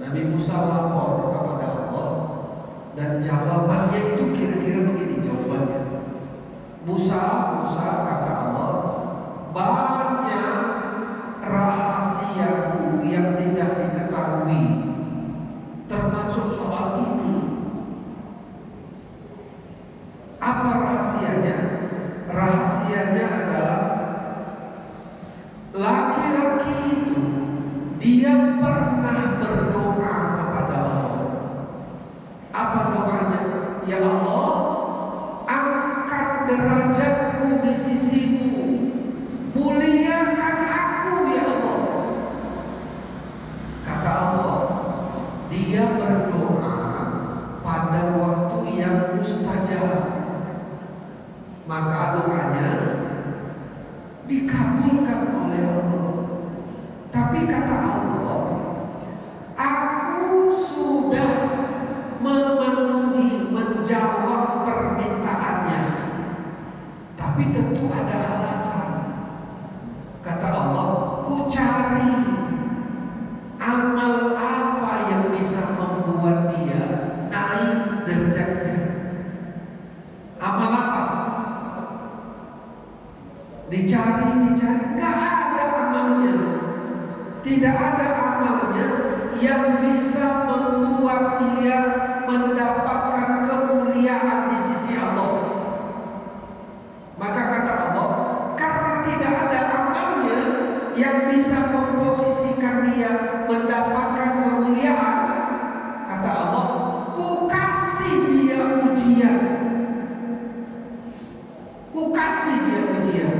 Nabi Musa lapor kepada Allah dan jawabannya itu kira-kira begini jawabannya. Musa kata Allah, banyak rahasiaku yang tidak diketahui, termasuk soal ini. Apa rahasianya? Rahasianya adalah laki-laki itu dia pernah berdoa kepada Allah. Apa doanya? Ya Allah, angkat derajatku di sisimu, muliakan aku ya Allah. Kata Allah, dia berdoa pada waktu yang mustajab, maka doanya dikabulkan oleh Allah. Tapi kata Allah, aku sudah memenuhi, menjawab permintaannya, tapi tentu ada alasan. Kata Allah, ku cari amal apa yang bisa membuat dia naik derajatnya. Amal apa? Dicari, nggak ada amalnya. Tidak ada amalnya yang bisa membuat dia mendapatkan kemuliaan di sisi Allah. Maka kata Allah, karena tidak ada amalnya yang bisa memposisikan dia mendapatkan kemuliaan, kata Allah, ku kasih dia ujian. Ku kasih dia ujian.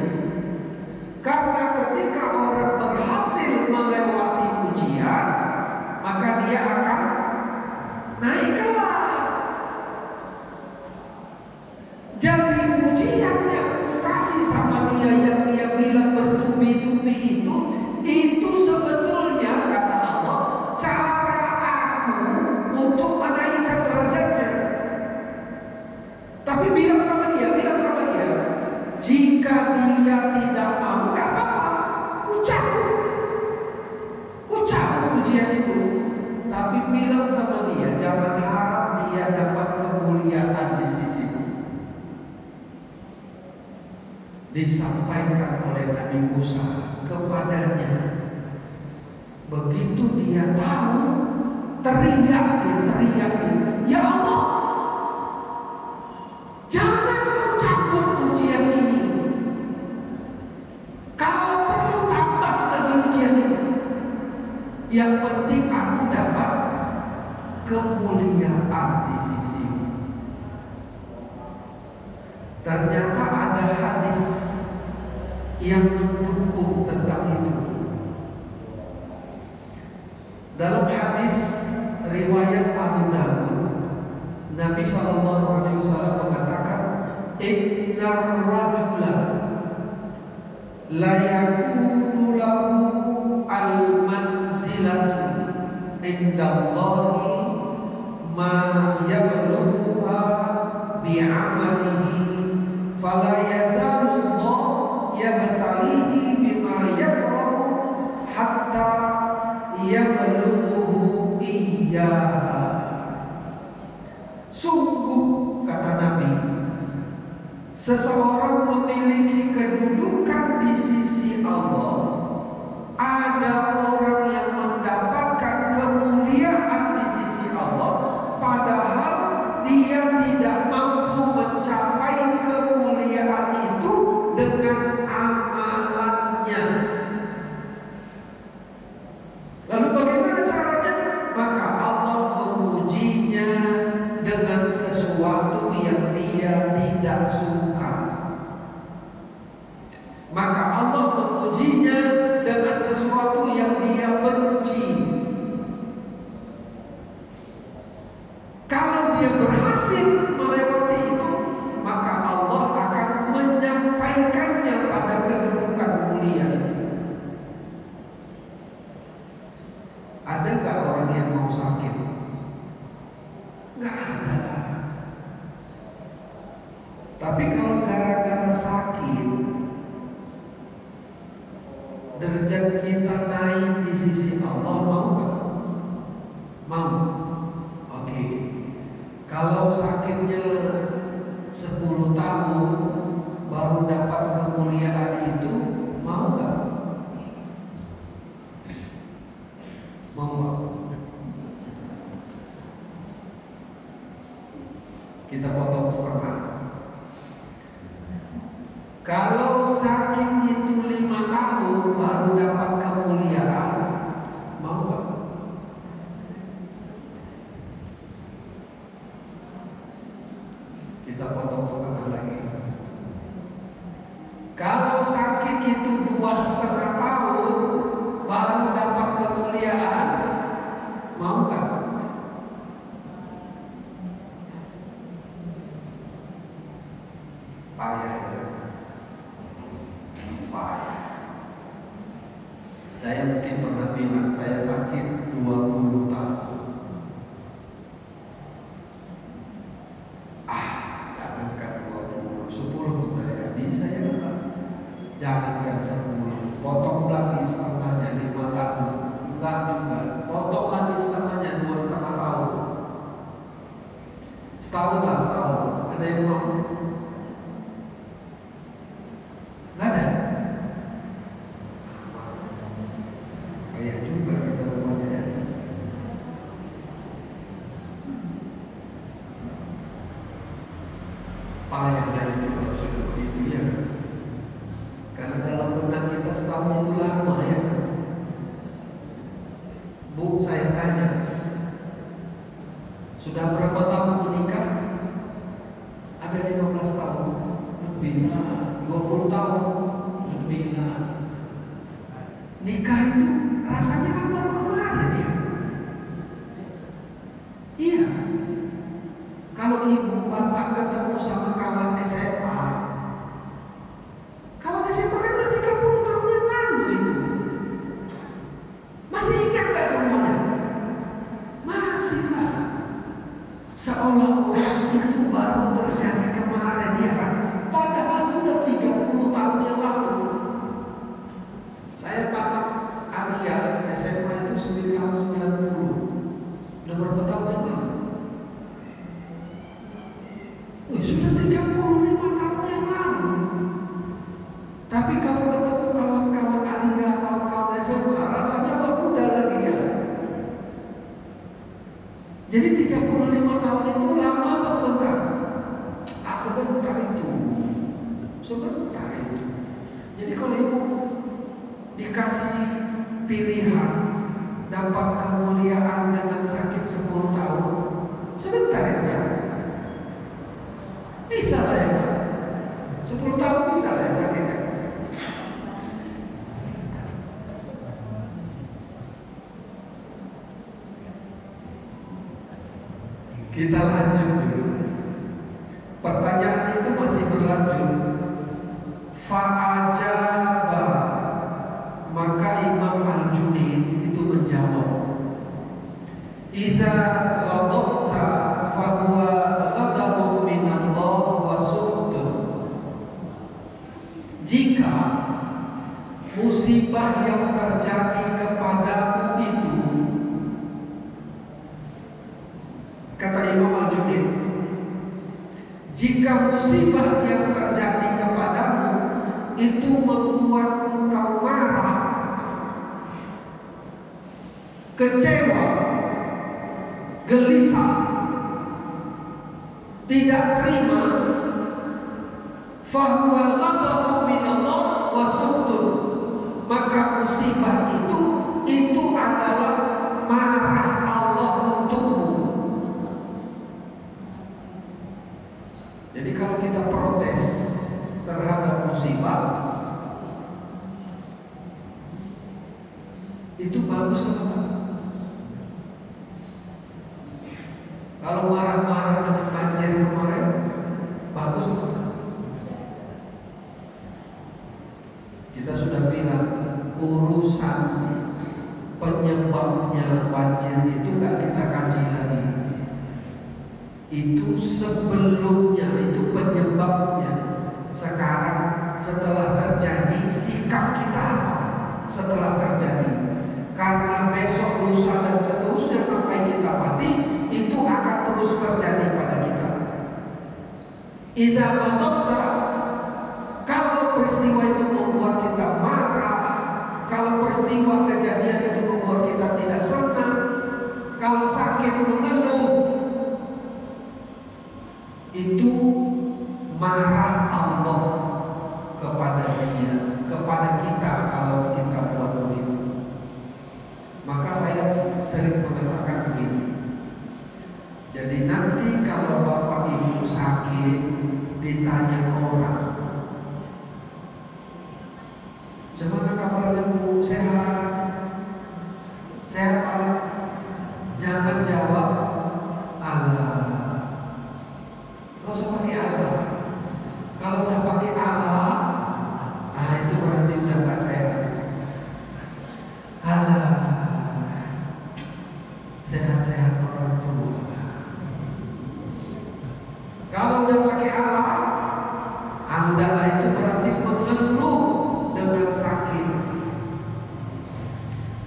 Karena ketika orang berhasil melewati ujian, maka dia akan naik kelas. Jadi ujian yang kasih sama dia, yang dia bilang bertubi-tubi itu sebetulnya kata Allah, cara aku untuk menaikkan derajatnya. Tapi bilang sama dia, jika dia tidak mau, gak apa-apa, ku cabut ujian itu. Tapi bilang sama dia, jangan harap dia dapat kemuliaan di sisimu. Disampaikan oleh Nabi Musa kepadanya. Begitu dia tahu, teriak, ya Allah, jangan kau cabut ujian ini. Kalau perlu tambah lagi ujian ini. Yang penting aku dapat kemuliaan di sisimu. Ternyata ada hadis yang mendukung tentang itu. Dalam hadis riwayat Abu Dawud, Nabi SAW mengatakan, Innar rajula la yakunu lahu al-manzilatu indallahi ma yablughuha bi'amalihi fala yazalu Allah yabtalihi bima yakrahu hatta yablughuhu iyyaha. Sungguh, kata Nabi, seseorang memiliki kedudukan di sisi Allah. Ada orang yang mendapatkan kemuliaan di sisi Allah, padahal dia tidak mampu mencapai kemuliaan itu dengan amalannya. Lalu bagaimana caranya? Maka Allah mengujinya dengan sesuatu yang dia tidak suka. Maka Allah mengujinya dengan sesuatu yang dia benci. Kalau dia berhasil melewati itu, maka Allah akan menyampaikannya pada kedudukan mulia. Ada nggak orang yang mau sakit? Nggak ada. Tapi kalau gara-gara sakit derajat kita naik di sisi Allah, mau nggak? Kalau sakitnya 10 tahun baru dapat kemuliaan itu, mau nggak? Mau nggak? Kita potong setengah. Kalau sakit itu 5 tahun baru dapat kemuliaan, mau nggak? Kita potong setengah lagi. Kalau sakit itu 2,5 tahun baru dapat kemuliaan, mau nggak? Payah. Saya mungkin pernah bilang saya sakit 20 tahun. Jangankan 20, 10 dari bisa ya. Jangankan 10, potong lagi setengahnya 5 tahun. Enggak juga, potong lagi setengahnya 2,5 tahun. Setahun lah, setahun. Ada yang mau? Enggak ada. Kayak juga kita rumahnya. Payah itu kalau sudah begitu ya. Karena dalam benak kita setahun itu lama ya. Bu, saya tanya, sudah berapa tahun menikah? Ada 15 tahun, lebih lah. 20 tahun, lebih lah. Nikah itu rasanya kan baru kemarin ya. Iya. Kalau ibu bapak ketemu sama kawan SMA, kawan SMA kan udah 30 tahun yang lalu itu. Masih ingat gak semuanya? Masih lah. Seolah-olah itu baru terjadi kemarin ya kan. Padahal udah 30 tahun yang lalu. Saya tamat Alia SMA itu 1990. Udah berapa tahun yang lalu? Sudah 35 tahun yang lalu. Tapi kalau ketemu kawan-kawan Alia, kawan-kawan SMA, rasanya kok muda lagi ya. Jadi 35 tahun itu lama apa sebentar? Sebentar itu. Sebentar itu. Jadi kalau ibu dikasih pilihan dapat kemuliaan dengan sakit 10 tahun, sebentar itu ya. Bisa lah ya, 10 tahun bisa lah ya sakitnya. Kita lanjut dulu. Pertanyaan itu masih berlanjut. Fa'ajaba, maka Imam Al-Junaid itu menjawab, idza ghadabta fahuwa ghadabun minallah wa su'dun. Jika musibah yang terjadi kepadamu itu, kata Imam Al-Junaid, jika musibah yang terjadi kepadamu itu membuat engkau marah, kecewa, gelisah, tidak terima, fahuwa ghadabun minallah wa su'dun, maka musibah itu adalah marah Allah untukmu. Jadi kalau kita protes terhadap musibah, itu bagus apa? Kalau marah-marah dengan banjir kemarin, bagus apa? Kita sudah bilang urusan penyebabnya banjir itu nggak kita kaji lagi. Itu sebelumnya, itu penyebabnya. Sekarang setelah terjadi, sikap kita apa setelah terjadi? Karena besok, lusa dan seterusnya sampai kita mati, itu akan terus terjadi pada kita. Idza ghadabta, kalau peristiwa itu membuat kita marah, kalau peristiwa kejadian itu membuat kita tidak senang, kalau sakit mengeluh, itu marah Allah kepada dia, kepada kita kalau kita buat begitu. Maka saya sering mengatakan begini. Jadi nanti kalau bapak ibu sakit ditanya orang, gimana kabarnya bu? Sehat? Sehat pak? Jangan jawab Allah. Kau usah pakai Allah. Kalau udah pakai Allah, itu berarti udah gak sehat. Allah, sehat-sehat orang tua. Kalau udah pakai Allah, adalah itu berarti mengeluh dengan sakit.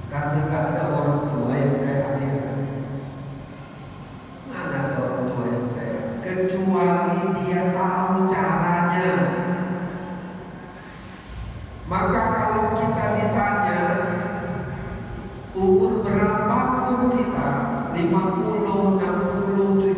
Karena gak ada orang tua yang sehat ya. Mana ada orang tua yang sehat? Kecuali dia tahu caranya. Maka kalau kita ditanya umur berapapun kita, 50, 60,